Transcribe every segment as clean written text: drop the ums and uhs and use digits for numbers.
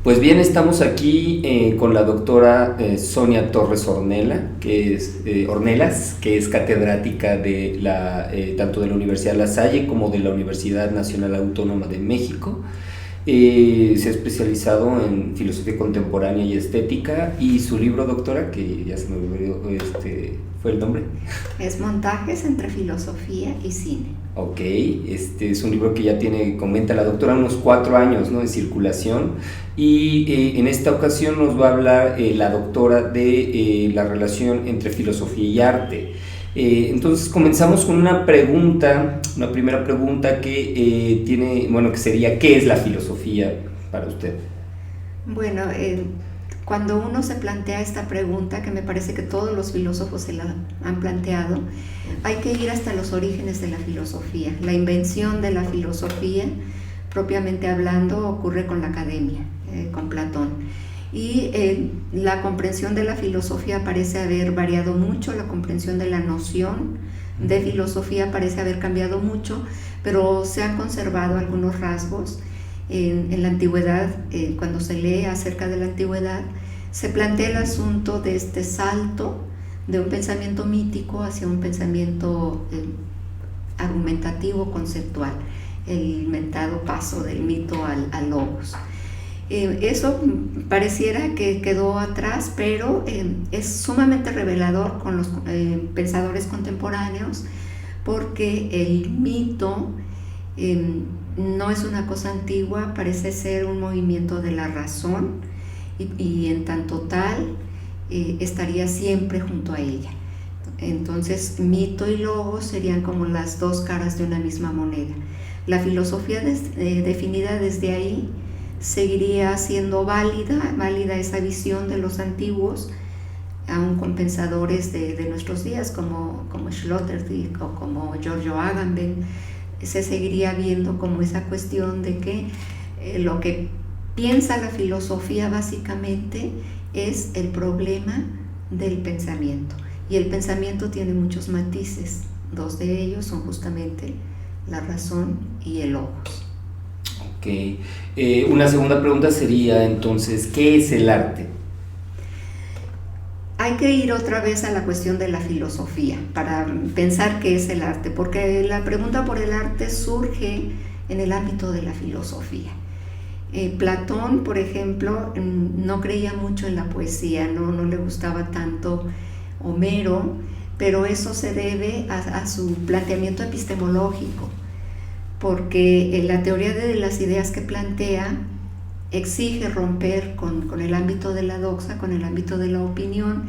Pues bien, estamos aquí con la doctora Sonia Torres Ornelas, que es catedrática de tanto de la Universidad La Salle como de la Universidad Nacional Autónoma de México. Se ha especializado en filosofía contemporánea y estética, y su libro, doctora, que ya se me olvidó, fue el nombre. Es Montajes entre filosofía y cine. Ok, es un libro que ya tiene, comenta la doctora, unos 4 años, ¿no?, de circulación, y en esta ocasión nos va a hablar la doctora de la relación entre filosofía y arte. Entonces comenzamos con una primera pregunta que que sería: ¿qué es la filosofía para usted? Bueno, cuando uno se plantea esta pregunta, que me parece que todos los filósofos se la han planteado, hay que ir hasta los orígenes de la filosofía. La invención de la filosofía, propiamente hablando, ocurre con la academia, con Platón. Y la comprensión de la filosofía parece haber variado mucho, la comprensión de la noción de filosofía parece haber cambiado mucho, pero se han conservado algunos rasgos. En la antigüedad, cuando se lee acerca de la antigüedad, se plantea el asunto de este salto de un pensamiento mítico hacia un pensamiento argumentativo, conceptual, el mentado paso del mito al logos. Eso pareciera que quedó atrás, pero es sumamente revelador con los pensadores contemporáneos, porque el mito no es una cosa antigua, parece ser un movimiento de la razón, y en tanto tal estaría siempre junto a ella. Entonces, mito y logos serían como las dos caras de una misma moneda. La filosofía definida desde ahí seguiría siendo válida esa visión de los antiguos, aún con pensadores de nuestros días como Sloterdijk o como Giorgio Agamben. Se seguiría viendo como esa cuestión de que lo que piensa la filosofía básicamente es el problema del pensamiento, y el pensamiento tiene muchos matices. 2 de ellos son justamente la razón y el logos. Ok, una segunda pregunta sería entonces: ¿qué es el arte? Hay que ir otra vez a la cuestión de la filosofía para pensar qué es el arte, porque la pregunta por el arte surge en el ámbito de la filosofía. Platón, por ejemplo, no creía mucho en la poesía, no le gustaba tanto Homero, pero eso se debe a su planteamiento epistemológico, porque la teoría de las ideas que plantea exige romper con el ámbito de la doxa, con el ámbito de la opinión.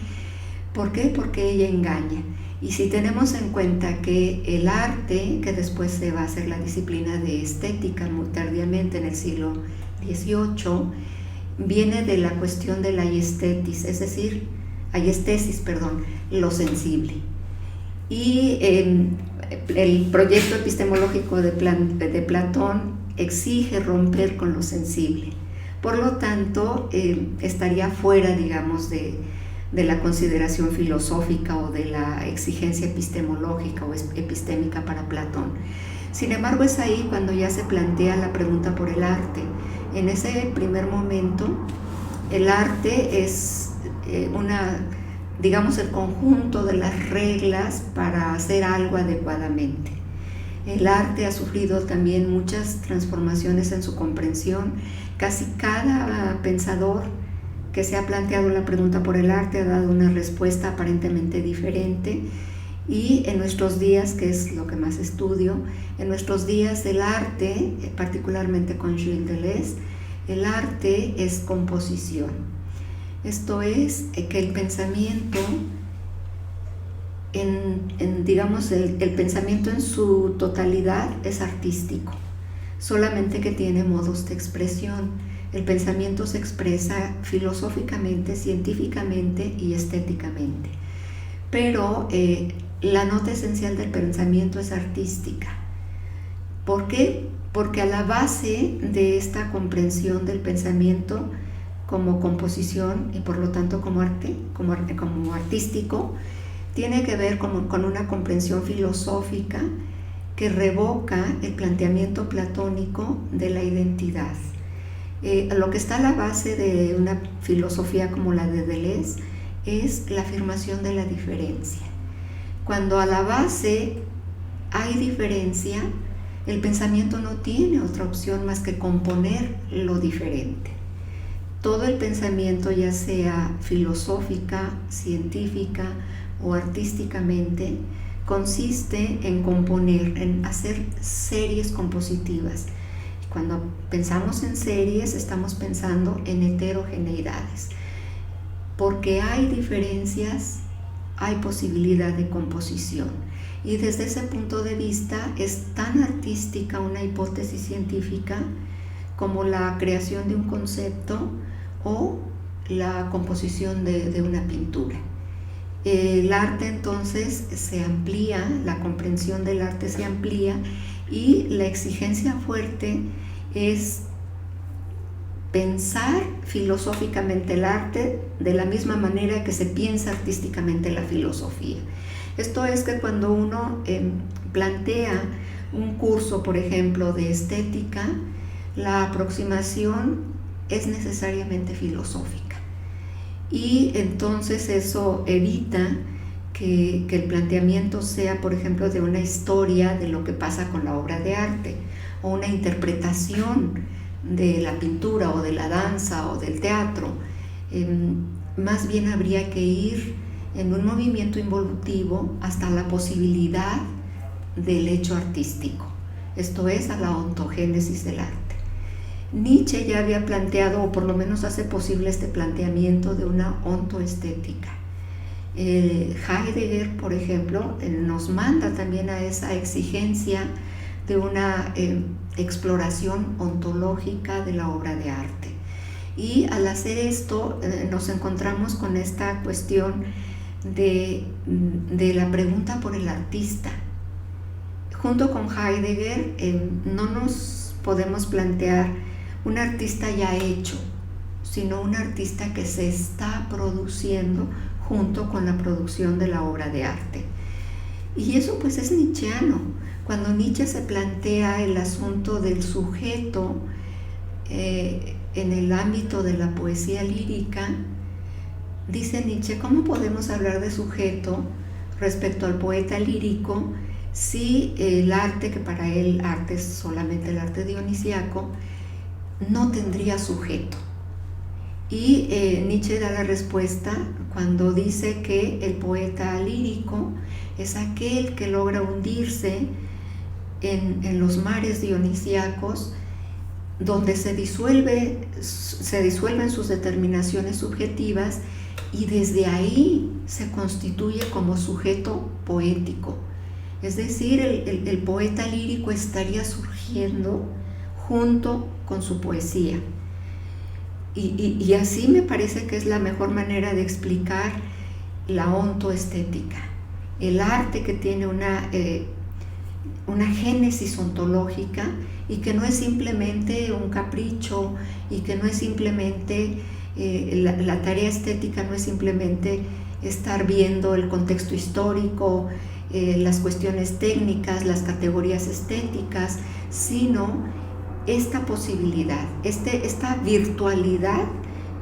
¿Por qué? Porque ella engaña. Y si tenemos en cuenta que el arte, que después se va a hacer la disciplina de estética muy tardíamente en el siglo XVIII, viene de la cuestión de la aiestesis, es decir, lo sensible. Y el proyecto epistemológico de Platón exige romper con lo sensible. Por lo tanto, estaría fuera, digamos, de la consideración filosófica o de la exigencia epistemológica o epistémica para Platón. Sin embargo, es ahí cuando ya se plantea la pregunta por el arte. En ese primer momento, el arte es digamos, el conjunto de las reglas para hacer algo adecuadamente. El arte ha sufrido también muchas transformaciones en su comprensión. Casi cada pensador que se ha planteado la pregunta por el arte ha dado una respuesta aparentemente diferente, y en nuestros días, que es lo que más estudio, en nuestros días del arte, particularmente con Gilles Deleuze, el arte es composición. Esto es que el pensamiento, digamos, el pensamiento en su totalidad es artístico, solamente que tiene modos de expresión. El pensamiento se expresa filosóficamente, científicamente y estéticamente, pero la nota esencial del pensamiento es artística. ¿Por qué? Porque a la base de esta comprensión del pensamiento como composición y por lo tanto como arte, como artístico, tiene que ver con una comprensión filosófica que revoca el planteamiento platónico de la identidad. Lo que está a la base de una filosofía como la de Deleuze es la afirmación de la diferencia. Cuando a la base hay diferencia, el pensamiento no tiene otra opción más que componer lo diferente. Todo el pensamiento, ya sea filosófica, científica o artísticamente, consiste en componer, en hacer series compositivas. Cuando pensamos en series, estamos pensando en heterogeneidades. Porque hay diferencias, hay posibilidad de composición. Y desde ese punto de vista es tan artística una hipótesis científica como la creación de un concepto o la composición de una pintura. El arte entonces se amplía, la comprensión del arte se amplía y la exigencia fuerte es pensar filosóficamente el arte de la misma manera que se piensa artísticamente la filosofía. Esto es que cuando uno plantea un curso, por ejemplo, de estética, la aproximación es necesariamente filosófica. Y entonces eso evita que el planteamiento sea, por ejemplo, de una historia de lo que pasa con la obra de arte, o una interpretación de la pintura o de la danza o del teatro. Más bien habría que ir en un movimiento involutivo hasta la posibilidad del hecho artístico, esto es, a la ontogénesis del arte. Nietzsche ya había planteado, o por lo menos hace posible este planteamiento de una ontoestética. Heidegger, por ejemplo, nos manda también a esa exigencia de una exploración ontológica de la obra de arte. Y al hacer esto nos encontramos con esta cuestión de la pregunta por el artista. Junto con Heidegger no nos podemos plantear un artista ya hecho, sino un artista que se está produciendo junto con la producción de la obra de arte. Y eso pues es nietzscheano. Cuando Nietzsche se plantea el asunto del sujeto en el ámbito de la poesía lírica, dice Nietzsche, ¿cómo podemos hablar de sujeto respecto al poeta lírico si el arte, que para él arte es solamente el arte dionisíaco, no tendría sujeto? Y Nietzsche da la respuesta cuando dice que el poeta lírico es aquel que logra hundirse en los mares dionisíacos, donde se disuelven sus determinaciones subjetivas y desde ahí se constituye como sujeto poético. Es decir, el poeta lírico estaría surgiendo junto con su poesía. Y así me parece que es la mejor manera de explicar la ontoestética. El arte que tiene una génesis ontológica y que no es simplemente un capricho y que no es simplemente la tarea estética, no es simplemente estar viendo el contexto histórico, las cuestiones técnicas, las categorías estéticas, sino esta posibilidad, esta virtualidad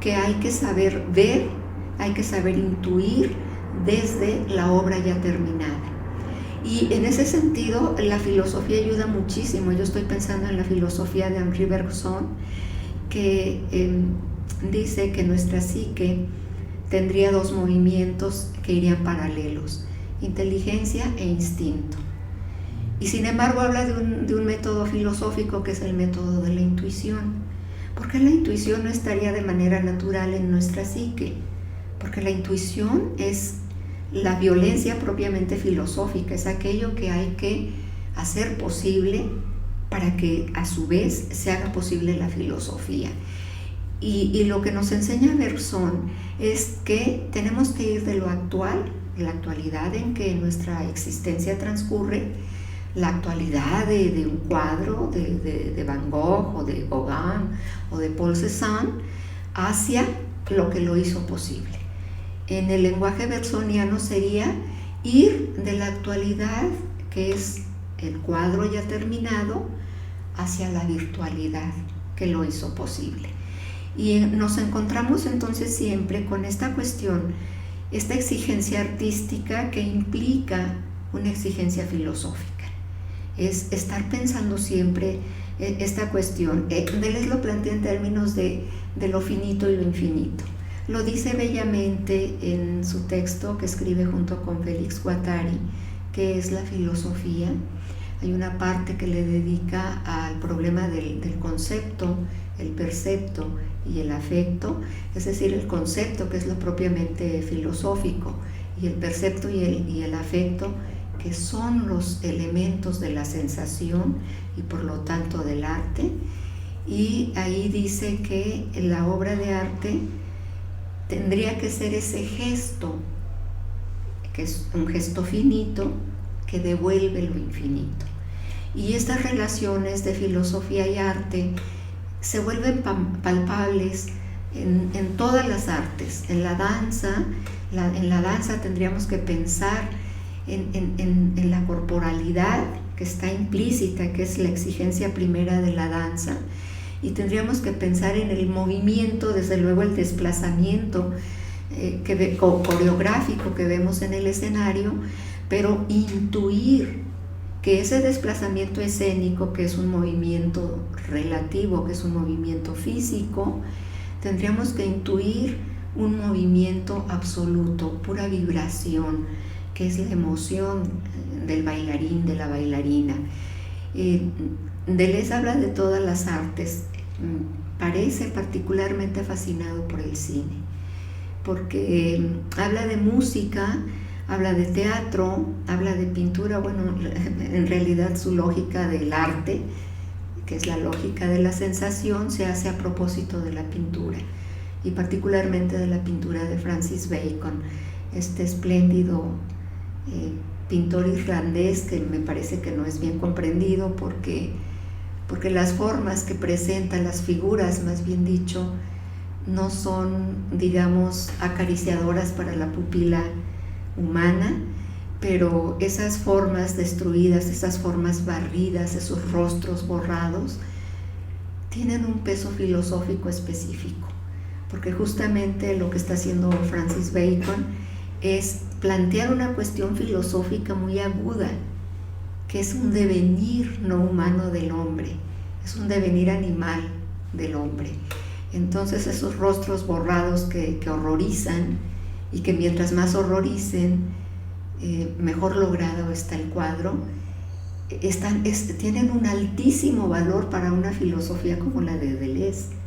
que hay que saber ver, hay que saber intuir desde la obra ya terminada. Y en ese sentido la filosofía ayuda muchísimo. Yo estoy pensando en la filosofía de Henri Bergson, que dice que nuestra psique tendría dos movimientos que irían paralelos: inteligencia e instinto. Y sin embargo habla de un método filosófico que es el método de la intuición. ¿Por qué la intuición no estaría de manera natural en nuestra psique? Porque la intuición es la violencia propiamente filosófica, es aquello que hay que hacer posible para que a su vez se haga posible la filosofía. Y lo que nos enseña Bergson es que tenemos que ir de lo actual, de la actualidad en que nuestra existencia transcurre, la actualidad de un cuadro de Van Gogh o de Gauguin o de Paul Cézanne, hacia lo que lo hizo posible. En el lenguaje bergsoniano sería ir de la actualidad, que es el cuadro ya terminado, hacia la virtualidad, que lo hizo posible. Y nos encontramos entonces siempre con esta cuestión, esta exigencia artística que implica una exigencia filosófica. Es estar pensando siempre esta cuestión. Deleuze lo plantea en términos de lo finito y lo infinito. Lo dice bellamente en su texto que escribe junto con Félix Guattari, que es la filosofía. Hay una parte que le dedica al problema del concepto, el percepto y el afecto, es decir, el concepto, que es lo propiamente filosófico, y el percepto y el afecto, que son los elementos de la sensación y por lo tanto del arte. Y ahí dice que la obra de arte tendría que ser ese gesto, que es un gesto finito, que devuelve lo infinito. Y estas relaciones de filosofía y arte se vuelven palpables en todas las artes. En la danza, tendríamos que pensar en la corporalidad que está implícita, que es la exigencia primera de la danza, y tendríamos que pensar en el movimiento, desde luego el desplazamiento coreográfico que vemos en el escenario, pero intuir que ese desplazamiento escénico, que es un movimiento relativo, que es un movimiento físico, tendríamos que intuir un movimiento absoluto, pura vibración, que es la emoción del bailarín, de la bailarina. Deleuze habla de todas las artes, parece particularmente fascinado por el cine, porque habla de música, habla de teatro, habla de pintura. Bueno, en realidad su lógica del arte, que es la lógica de la sensación, se hace a propósito de la pintura, y particularmente de la pintura de Francis Bacon, este espléndido pintor irlandés que me parece que no es bien comprendido porque las formas que presenta, las figuras más bien dicho, no son, digamos, acariciadoras para la pupila humana, pero esas formas destruidas, esas formas barridas, esos rostros borrados, tienen un peso filosófico específico, porque justamente lo que está haciendo Francis Bacon es plantear una cuestión filosófica muy aguda, que es un devenir no humano del hombre, es un devenir animal del hombre. Entonces esos rostros borrados que horrorizan, y que mientras más horroricen, mejor logrado está el cuadro, tienen un altísimo valor para una filosofía como la de Deleuze.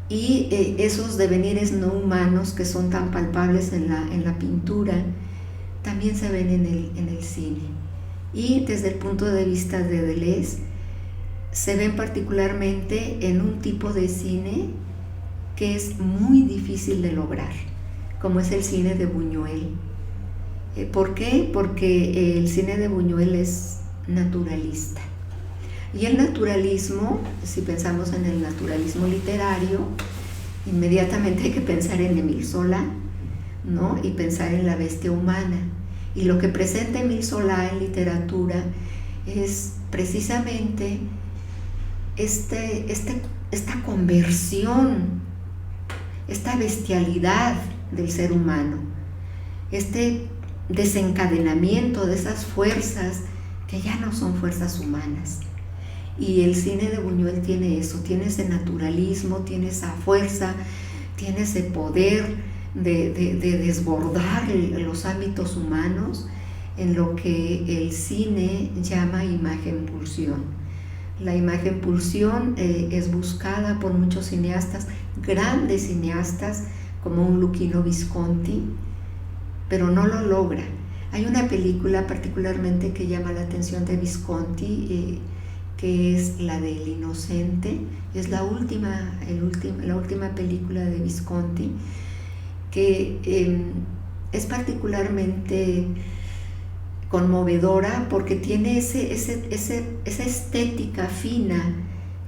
Y esos devenires no humanos que son tan palpables en la pintura también se ven en el cine, y desde el punto de vista de Deleuze se ven particularmente en un tipo de cine que es muy difícil de lograr, como es el cine de Buñuel. ¿Por qué? Porque el cine de Buñuel es naturalista. Y el naturalismo, si pensamos en el naturalismo literario, inmediatamente hay que pensar en Émile Zola, ¿no? Y pensar en la bestia humana. Y lo que presenta Émile Zola en literatura es precisamente esta conversión, esta bestialidad del ser humano, este desencadenamiento de esas fuerzas que ya no son fuerzas humanas. Y el cine de Buñuel tiene eso, tiene ese naturalismo, tiene esa fuerza, tiene ese poder de desbordar los ámbitos humanos en lo que el cine llama imagen-pulsión. La imagen-pulsión es buscada por muchos cineastas, grandes cineastas como un Luchino Visconti, pero no lo logra. Hay una película particularmente que llama la atención de Visconti, que es la de El Inocente, es la última película de Visconti, que es particularmente conmovedora porque tiene esa estética fina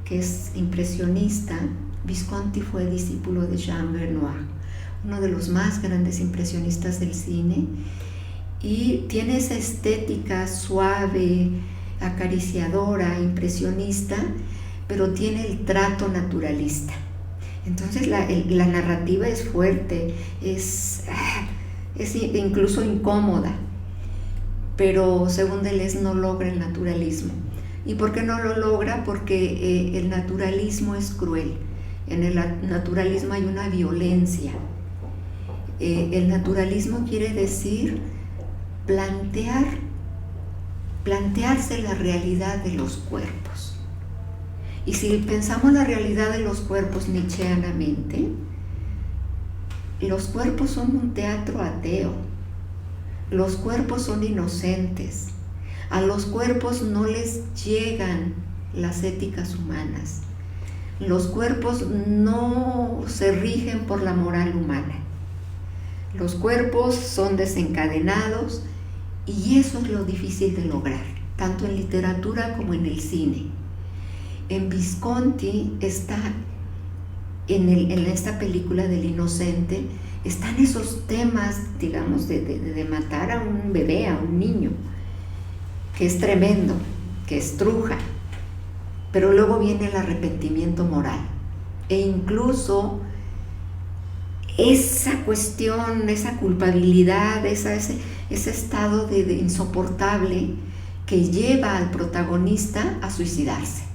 que es impresionista. Visconti fue discípulo de Jean Renoir, uno de los más grandes impresionistas del cine, y tiene esa estética suave, acariciadora, impresionista, pero tiene el trato naturalista. Entonces la narrativa es fuerte, es incluso incómoda, pero según Deleuze no logra el naturalismo. ¿Y por qué no lo logra? Porque el naturalismo es cruel. En el naturalismo hay una violencia. El naturalismo quiere decir plantearse la realidad de los cuerpos. Y si pensamos la realidad de los cuerpos nietzscheanamente, los cuerpos son un teatro ateo, los cuerpos son inocentes, a los cuerpos no les llegan las éticas humanas, los cuerpos no se rigen por la moral humana, los cuerpos son desencadenados y eso es lo difícil de lograr, tanto en literatura como en el cine. En Visconti está, en esta película del Inocente, están esos temas, digamos, de matar a un bebé, a un niño, que es tremendo, que estruja, pero luego viene el arrepentimiento moral, e incluso esa cuestión, esa culpabilidad, ese estado de insoportable que lleva al protagonista a suicidarse.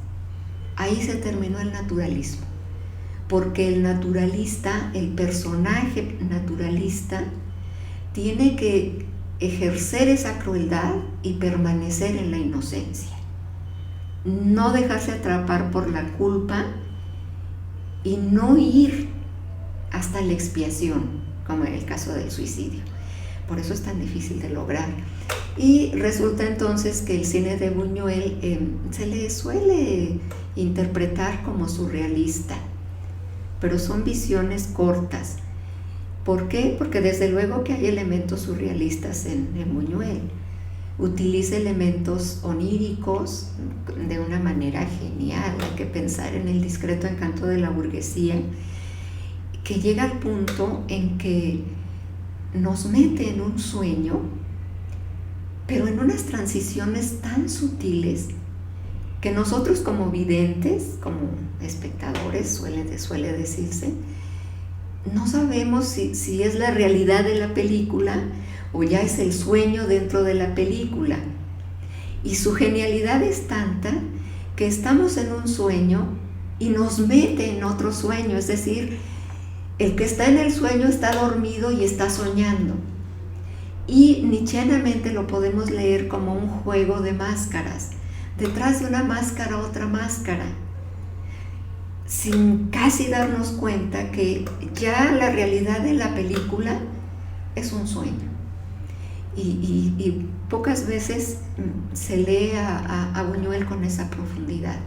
Ahí se terminó el naturalismo, porque el naturalista, el personaje naturalista, tiene que ejercer esa crueldad y permanecer en la inocencia, no dejarse atrapar por la culpa y no ir hasta la expiación, como en el caso del suicidio. Por eso es tan difícil de lograr. Y resulta entonces que el cine de Buñuel se le suele interpretar como surrealista, pero son visiones cortas. ¿Por qué? Porque desde luego que hay elementos surrealistas en Buñuel. Utiliza elementos oníricos de una manera genial. Hay que pensar en El discreto encanto de la burguesía, que llega al punto en que nos mete en un sueño, pero en unas transiciones tan sutiles que nosotros como videntes, como espectadores, suele decirse, no sabemos si es la realidad de la película o ya es el sueño dentro de la película. Y su genialidad es tanta que estamos en un sueño y nos mete en otro sueño, es decir, el que está en el sueño está dormido y está soñando. Y nietzscheanamente lo podemos leer como un juego de máscaras. Detrás de una máscara, otra máscara. Sin casi darnos cuenta que ya la realidad de la película es un sueño. Y pocas veces se lee a Buñuel con esa profundidad.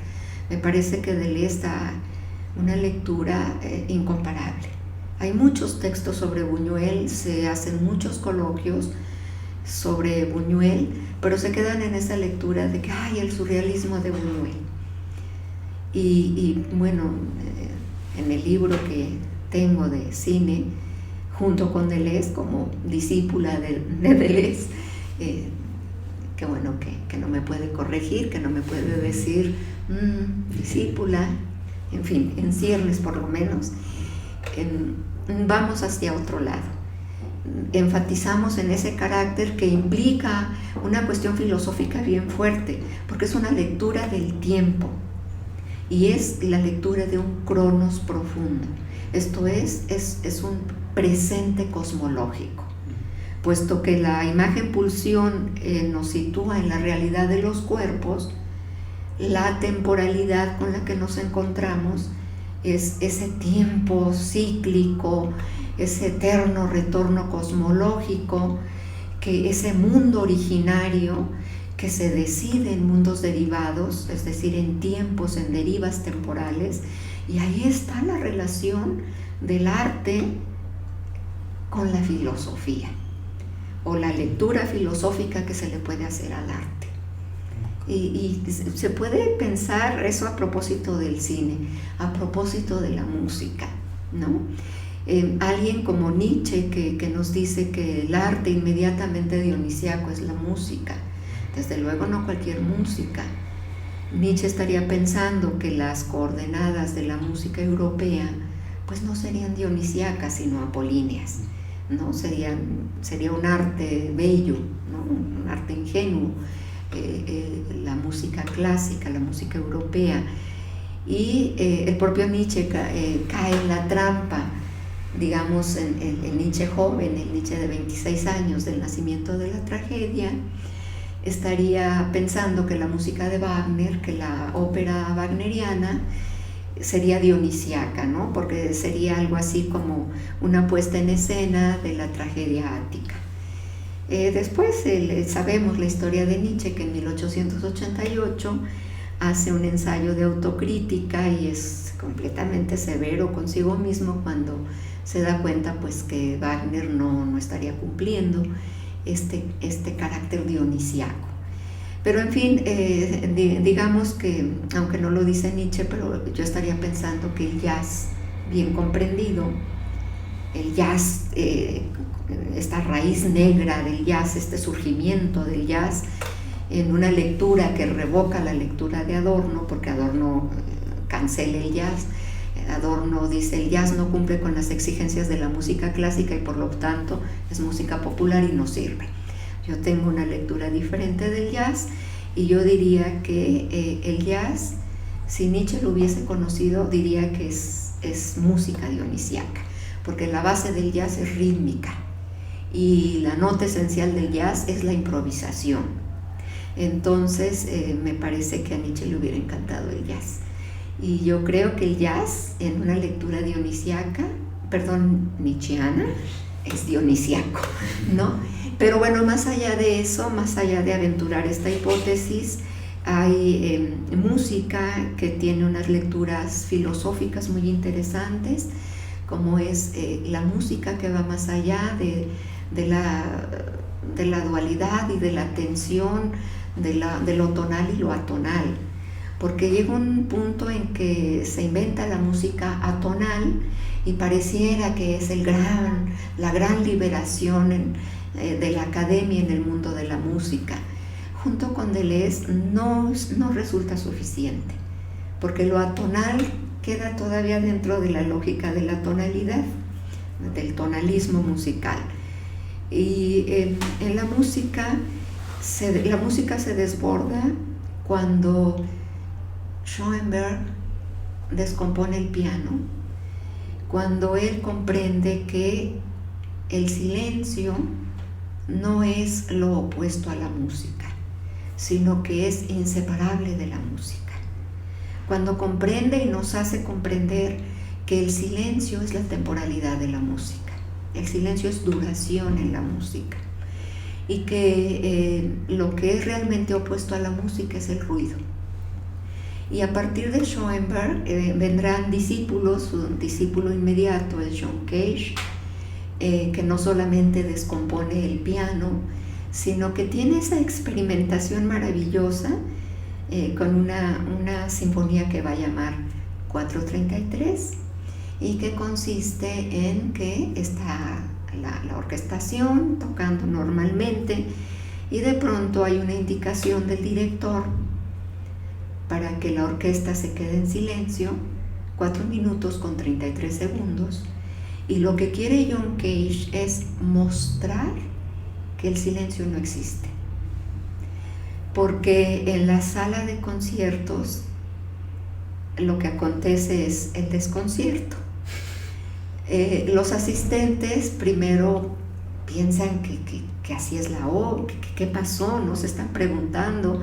Me parece que Deleuze está una lectura incomparable. Hay muchos textos sobre Buñuel, se hacen muchos coloquios sobre Buñuel, pero se quedan en esa lectura de que hay el surrealismo de Buñuel. Y bueno, en el libro que tengo de cine, junto con Deleuze, como discípula de Deleuze, que bueno, que no me puede corregir, que no me puede decir discípula, en fin, en ciernes por lo menos, vamos hacia otro lado. Enfatizamos en ese carácter que implica una cuestión filosófica bien fuerte, porque es una lectura del tiempo y es la lectura de un cronos profundo. Esto es un presente cosmológico, puesto que la imagen pulsión nos sitúa en la realidad de los cuerpos. La temporalidad con la que nos encontramos es ese tiempo cíclico, ese eterno retorno cosmológico, que ese mundo originario que se decide en mundos derivados, es decir, en tiempos, en derivas temporales, y ahí está la relación del arte con la filosofía, o la lectura filosófica que se le puede hacer al arte. Y se puede pensar eso a propósito del cine, a propósito de la música, ¿no? Alguien como Nietzsche que nos dice que el arte inmediatamente dionisiaco es la música. Desde luego no cualquier música. Nietzsche estaría pensando que las coordenadas de la música europea pues no serían dionisíacas sino apolíneas, ¿no? Sería un arte bello, ¿no? Un arte ingenuo, la música clásica, la música europea. Y el propio Nietzsche cae en la trampa, digamos, el Nietzsche joven, el Nietzsche de 26 años del nacimiento de la tragedia, estaría pensando que la música de Wagner, que la ópera wagneriana, sería dionisíaca, ¿no? Porque sería algo así como una puesta en escena de la tragedia ática. Después sabemos la historia de Nietzsche, que en 1888 hace un ensayo de autocrítica y es completamente severo consigo mismo cuando se da cuenta pues que Wagner no estaría cumpliendo este carácter dionisíaco. Pero en fin, digamos que, aunque no lo dice Nietzsche, pero yo estaría pensando que el jazz, bien comprendido, el jazz, esta raíz negra del jazz, este surgimiento del jazz, en una lectura que revoca la lectura de Adorno, porque Adorno cancela el jazz. Adorno dice: el jazz no cumple con las exigencias de la música clásica y por lo tanto es música popular y no sirve. Yo tengo una lectura diferente del jazz y yo diría que el jazz, si Nietzsche lo hubiese conocido, diría que es música dionisíaca, porque la base del jazz es rítmica y la nota esencial del jazz es la improvisación. Entonces me parece que a Nietzsche le hubiera encantado el jazz. Y yo creo que el jazz, en una lectura nietzscheana, es dionisíaco, ¿no? Pero bueno, más allá de eso, más allá de aventurar esta hipótesis, hay música que tiene unas lecturas filosóficas muy interesantes, como es la música que va más allá de la dualidad y de la tensión de lo tonal y lo atonal, porque llega un punto en que se inventa la música atonal y pareciera que es la gran liberación de la academia en el mundo de la música. Junto con Deleuze no resulta suficiente, porque lo atonal queda todavía dentro de la lógica de la tonalidad, del tonalismo musical. Y en la música se desborda cuando Schoenberg descompone el piano, cuando él comprende que el silencio no es lo opuesto a la música, sino que es inseparable de la música. Cuando comprende y nos hace comprender que el silencio es la temporalidad de la música, el silencio es duración en la música, y que lo que es realmente opuesto a la música es el ruido. Y a partir de Schoenberg vendrán discípulos. Su discípulo inmediato es John Cage, que no solamente descompone el piano, sino que tiene esa experimentación maravillosa con una sinfonía que va a llamar 433 y que consiste en que está la orquestación tocando normalmente y de pronto hay una indicación del director para que la orquesta se quede en silencio 4 minutos con 33 segundos, y lo que quiere John Cage es mostrar que el silencio no existe, porque en la sala de conciertos lo que acontece es el desconcierto. Los asistentes primero piensan que así es la obra, ¿qué pasó? No se están preguntando.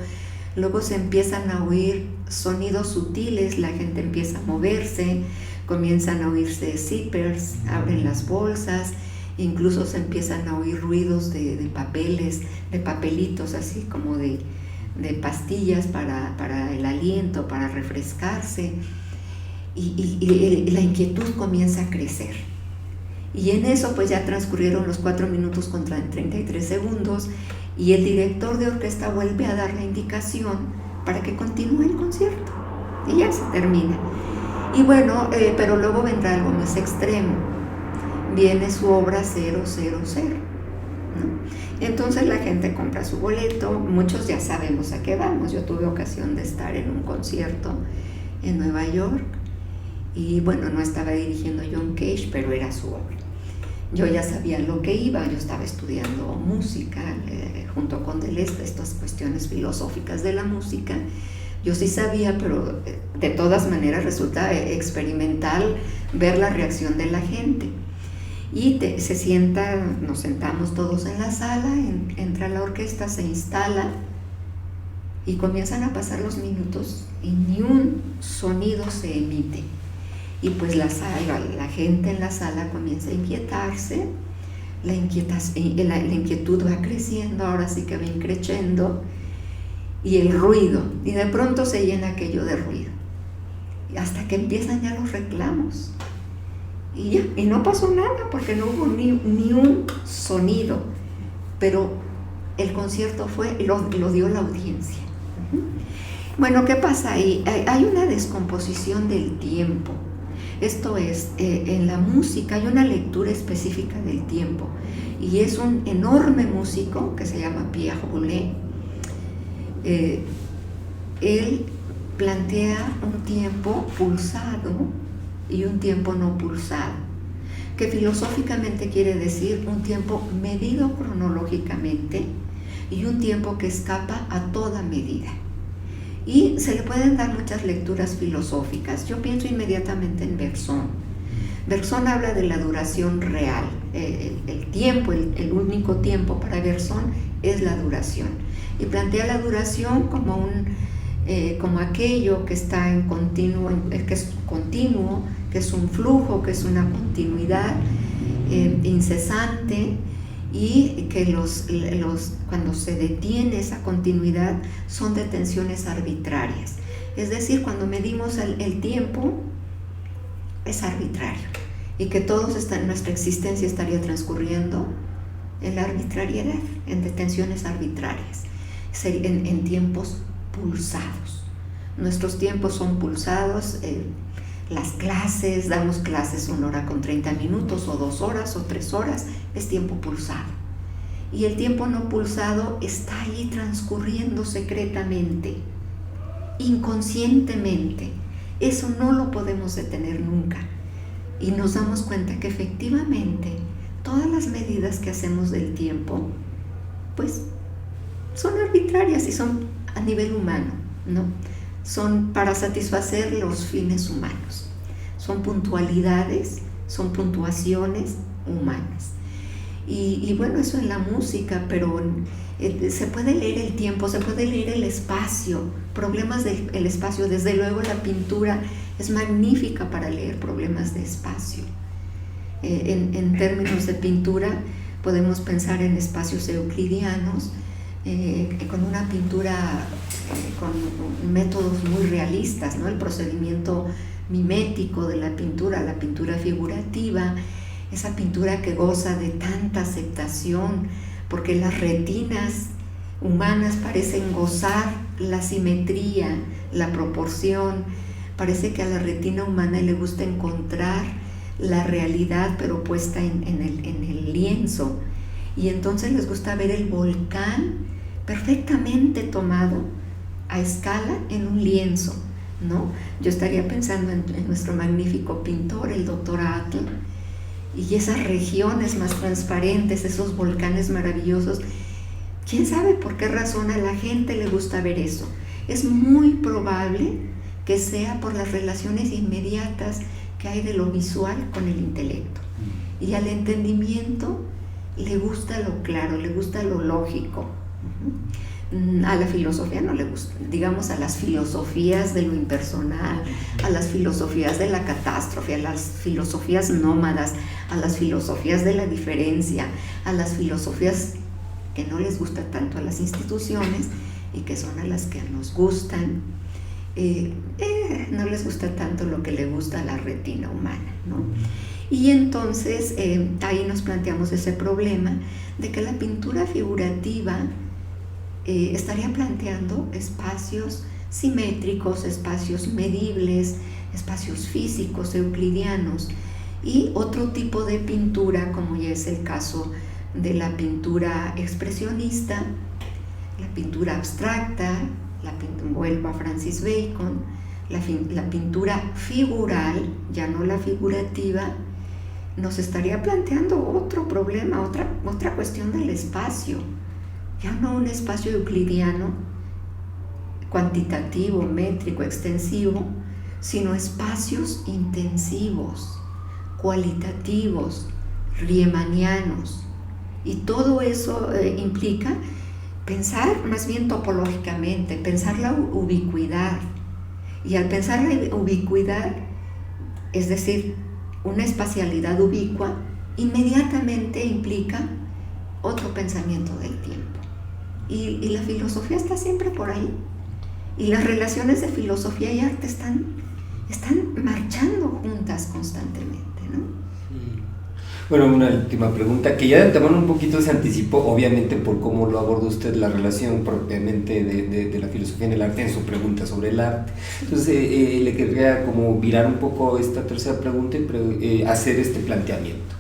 Luego se empiezan a oír sonidos sutiles, la gente empieza a moverse, comienzan a oírse zippers, abren las bolsas, incluso se empiezan a oír ruidos de papeles, de papelitos así como de pastillas para el aliento, para refrescarse, y la inquietud comienza a crecer. Y en eso pues ya transcurrieron los 4 minutos con 33 segundos y el director de orquesta vuelve a dar la indicación para que continúe el concierto y ya se termina. Y bueno, pero luego vendrá algo más extremo. Viene su obra 000, ¿no? Entonces la gente compra su boleto, muchos ya sabemos a qué vamos. Yo tuve ocasión de estar en un concierto en Nueva York y bueno, no estaba dirigiendo John Cage, pero era su obra. Yo ya sabía lo que iba, yo estaba estudiando música junto con Deleuze, estas cuestiones filosóficas de la música. Yo sí sabía, pero de todas maneras resulta experimental ver la reacción de la gente. Y nos sentamos todos en la sala, entra la orquesta, se instala y comienzan a pasar los minutos y ni un sonido se emite. Y pues la gente en la sala comienza a inquietarse, la inquietud va creciendo, ahora sí que va increciendo, y el ruido, y de pronto se llena aquello de ruido, hasta que empiezan ya los reclamos, y no pasó nada, porque no hubo ni un sonido, pero el concierto lo dio la audiencia. Bueno, ¿qué pasa ahí? Hay una descomposición del tiempo. Esto es, en la música hay una lectura específica del tiempo, y es un enorme músico que se llama Pierre Boulez. Él plantea un tiempo pulsado y un tiempo no pulsado, que filosóficamente quiere decir un tiempo medido cronológicamente y un tiempo que escapa a toda medida. Y se le pueden dar muchas lecturas filosóficas. Yo pienso inmediatamente en Bergson. Bergson habla de la duración real. El tiempo, el único tiempo para Bergson es la duración. Y plantea la duración como aquello que está en continuo, que es continuo, que es un flujo, que es una continuidad incesante, y que cuando se detiene esa continuidad son detenciones arbitrarias. Es decir, cuando medimos el tiempo es arbitrario, y que nuestra existencia estaría transcurriendo en la arbitrariedad, en detenciones arbitrarias, en tiempos pulsados. Nuestros tiempos son pulsados. Las clases, damos clases 1 hora con 30 minutos o 2 horas o 3 horas, es tiempo pulsado. Y el tiempo no pulsado está ahí transcurriendo secretamente, inconscientemente. Eso no lo podemos detener nunca. Y nos damos cuenta que efectivamente todas las medidas que hacemos del tiempo, pues son arbitrarias y son a nivel humano, ¿no? Son para satisfacer los fines humanos, son puntualidades, son puntuaciones humanas. Y bueno, eso en la música, pero se puede leer el tiempo, se puede leer el espacio, problemas del espacio. Desde luego la pintura es magnífica para leer problemas de espacio. En términos de pintura podemos pensar en espacios euclidianos, con una pintura con métodos muy realistas, ¿no? El procedimiento mimético de la pintura figurativa, esa pintura que goza de tanta aceptación, porque las retinas humanas parecen gozar la simetría, la proporción. Parece que a la retina humana le gusta encontrar la realidad, pero puesta en el lienzo. Y entonces les gusta ver el volcán perfectamente tomado a escala en un lienzo, ¿no? Yo estaría pensando en nuestro magnífico pintor, el Dr. Atl, y esas regiones más transparentes, esos volcanes maravillosos. ¿Quién sabe por qué razón a la gente le gusta ver eso? Es muy probable que sea por las relaciones inmediatas que hay de lo visual con el intelecto. Y al entendimiento le gusta lo claro, le gusta lo lógico. A la filosofía no le gusta, digamos, a las filosofías de lo impersonal, a las filosofías de la catástrofe, a las filosofías nómadas, a las filosofías de la diferencia, a las filosofías que no les gusta tanto a las instituciones y que son a las que nos gustan. No les gusta tanto lo que le gusta a la retina humana, ¿no? Y entonces ahí nos planteamos ese problema de que la pintura figurativa estaría planteando espacios simétricos, espacios medibles, espacios físicos, euclidianos, y otro tipo de pintura, como ya es el caso de la pintura expresionista, la pintura abstracta, vuelvo a Francis Bacon, la pintura figural, ya no la figurativa, nos estaría planteando otro problema, otra cuestión del espacio, ya no un espacio euclidiano, cuantitativo, métrico, extensivo, sino espacios intensivos, cualitativos, riemannianos. Y todo eso implica pensar más bien topológicamente, pensar la ubicuidad. Y al pensar la ubicuidad, es decir, una espacialidad ubicua, inmediatamente implica otro pensamiento del tiempo. Y la filosofía está siempre por ahí. Y las relaciones de filosofía y arte están marchando juntas constantemente, ¿no? Bueno, una última pregunta, que ya de antemano un poquito se anticipó, obviamente por cómo lo abordó usted, la relación propiamente de la filosofía en el arte, en su pregunta sobre el arte. Entonces, le querría como virar un poco esta tercera pregunta y hacer este planteamiento.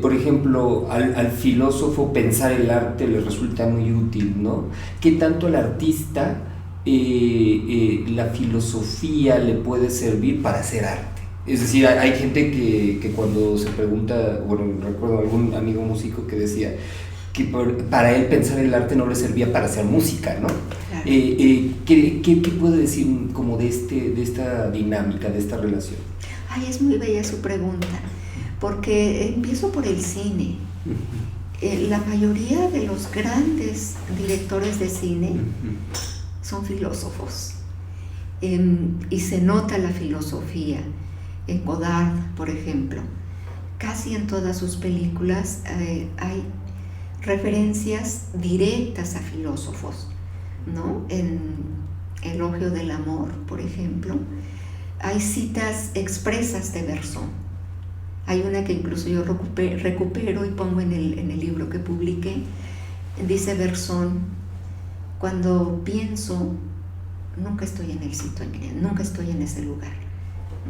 Por ejemplo, al filósofo pensar el arte le resulta muy útil, ¿no? ¿Qué tanto al artista la filosofía le puede servir para hacer arte? Es decir, hay gente que cuando se pregunta, bueno, recuerdo algún amigo músico que decía que para él pensar el arte no le servía para hacer música, ¿no? Claro. ¿Qué puede decir como de esta dinámica, de esta relación? Ay, es muy bella su pregunta, porque empiezo por el cine. La mayoría de los grandes directores de cine son filósofos, y se nota la filosofía. En Godard, por ejemplo, casi en todas sus películas hay referencias directas a filósofos, ¿no? En Elogio del Amor, por ejemplo, hay citas expresas de Berzón. Hay una que incluso yo recupero y pongo en el libro que publiqué. Dice Berzón: cuando pienso, nunca estoy en el sitio, nunca estoy en ese lugar,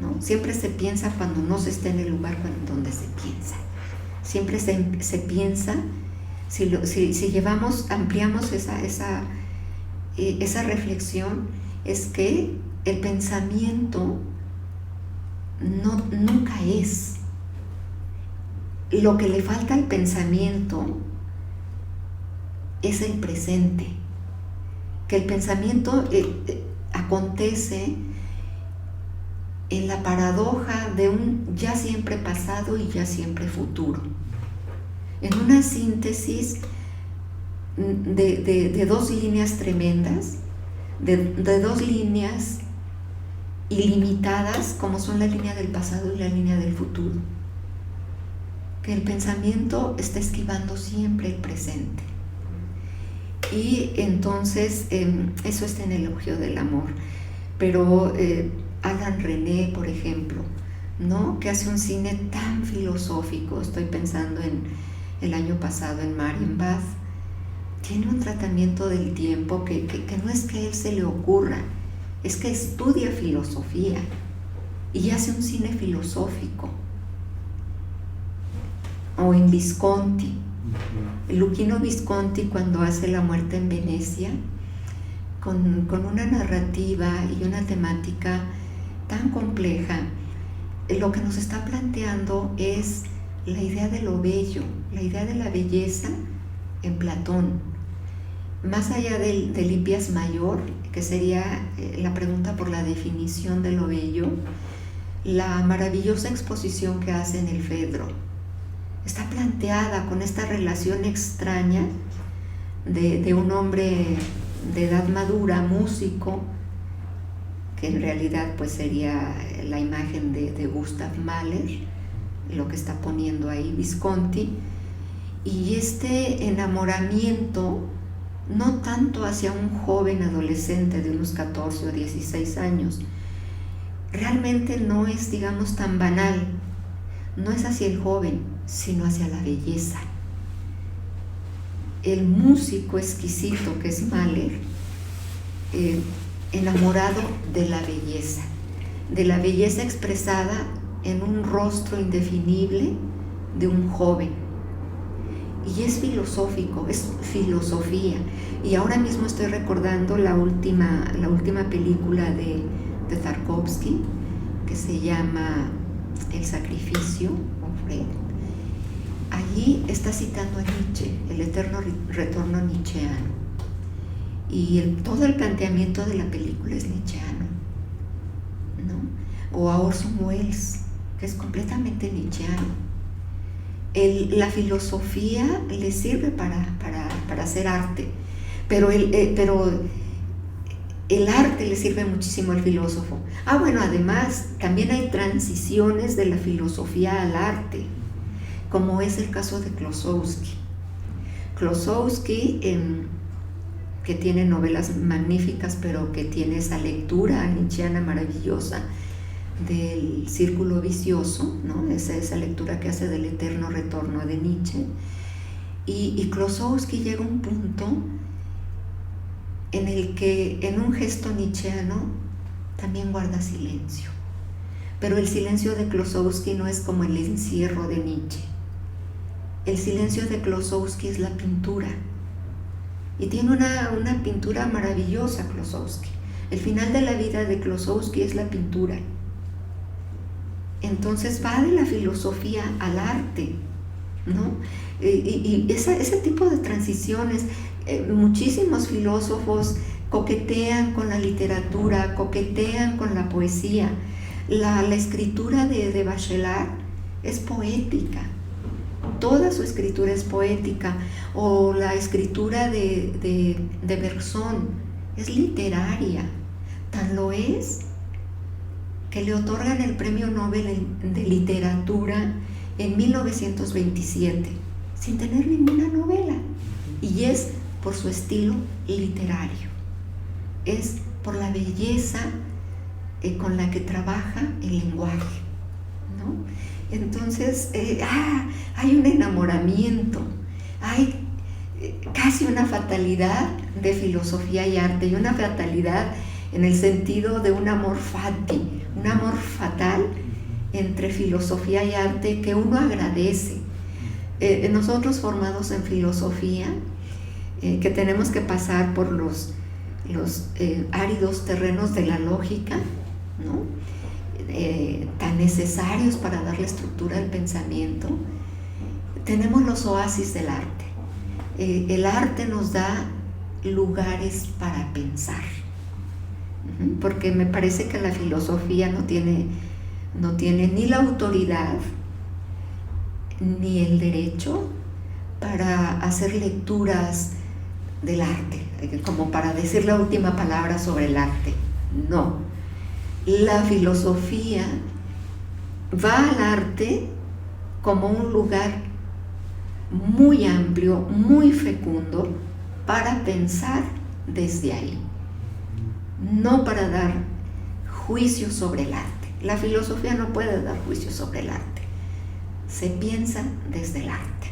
¿no? Siempre se piensa cuando no se está en el lugar donde se piensa. Siempre se piensa, si ampliamos esa reflexión, es que el pensamiento nunca es. Lo que le falta al pensamiento es el presente. Que el pensamiento acontece en la paradoja de un ya siempre pasado y ya siempre futuro, en una síntesis de dos líneas tremendas, de dos líneas ilimitadas como son la línea del pasado y la línea del futuro, que el pensamiento está esquivando siempre el presente. Y entonces eso está en el Elogio del Amor. Pero Alain Resnais, por ejemplo, ¿no? Que hace un cine tan filosófico. Estoy pensando en el año pasado en Marienbad. Tiene un tratamiento del tiempo que no es que a él se le ocurra, es que estudia filosofía y hace un cine filosófico. O en Visconti, Luchino Visconti, cuando hace La muerte en Venecia, con una narrativa y una temática tan compleja, lo que nos está planteando es la idea de lo bello, la idea de la belleza en Platón. Más allá del Hipias Mayor, que sería la pregunta por la definición de lo bello, la maravillosa exposición que hace en el Fedro está planteada con esta relación extraña de un hombre de edad madura, músico, que en realidad pues sería la imagen de Gustav Mahler, lo que está poniendo ahí Visconti, y este enamoramiento no tanto hacia un joven adolescente de unos 14 o 16 años, realmente no es, digamos, tan banal, no es hacia el joven, sino hacia la belleza. El músico exquisito que es Mahler, enamorado de la belleza expresada en un rostro indefinible de un joven. y es filosófico, es filosofía. Y ahora mismo estoy recordando la última película de Tarkovsky, que se llama El sacrificio, o Fred. Allí está citando a Nietzsche, el eterno retorno nietzscheano. Y todo el planteamiento de la película es nietzscheano, ¿no? O a Orson Welles, que es completamente nietzscheano. La filosofía le sirve para hacer arte, pero el arte le sirve muchísimo al filósofo. Bueno, además, también hay transiciones de la filosofía al arte, como es el caso de Klossowski. Klossowski, que tiene novelas magníficas, pero que tiene esa lectura nietzscheana maravillosa del círculo vicioso, ¿no? Esa lectura que hace del eterno retorno de Nietzsche. Y Klossowski llega a un punto en el que, en un gesto nietzscheano, también guarda silencio. Pero el silencio de Klossowski no es como el encierro de Nietzsche. El silencio de Klossowski es la pintura. Y tiene una pintura maravillosa, Klossowski. El final de la vida de Klossowski es la pintura. Entonces va de la filosofía al arte, ¿no? Y ese tipo de transiciones, muchísimos filósofos coquetean con la literatura, coquetean con la poesía. La escritura de Bachelard es poética, toda su escritura es poética, o la escritura de Bergson es literaria. Tan lo es que le otorgan el Premio Nobel de Literatura en 1927, sin tener ninguna novela, y es por su estilo literario, es por la belleza con la que trabaja el lenguaje, ¿no? Entonces, hay un enamoramiento, hay casi una fatalidad de filosofía y arte, y una fatalidad en el sentido de un amor fati, un amor fatal entre filosofía y arte que uno agradece. Nosotros formados en filosofía, que tenemos que pasar por los áridos terrenos de la lógica, ¿no? Tan necesarios para darle estructura al pensamiento, tenemos los oasis del arte. El arte nos da lugares para pensar, porque me parece que la filosofía no tiene ni la autoridad ni el derecho para hacer lecturas del arte, como para decir la última palabra sobre el arte. No, la filosofía va al arte como un lugar muy amplio, muy fecundo, para pensar desde ahí, no para dar juicios sobre el arte. La filosofía no puede dar juicios sobre el arte, se piensa desde el arte.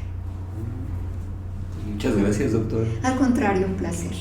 Muchas gracias, doctor. Al contrario, un placer.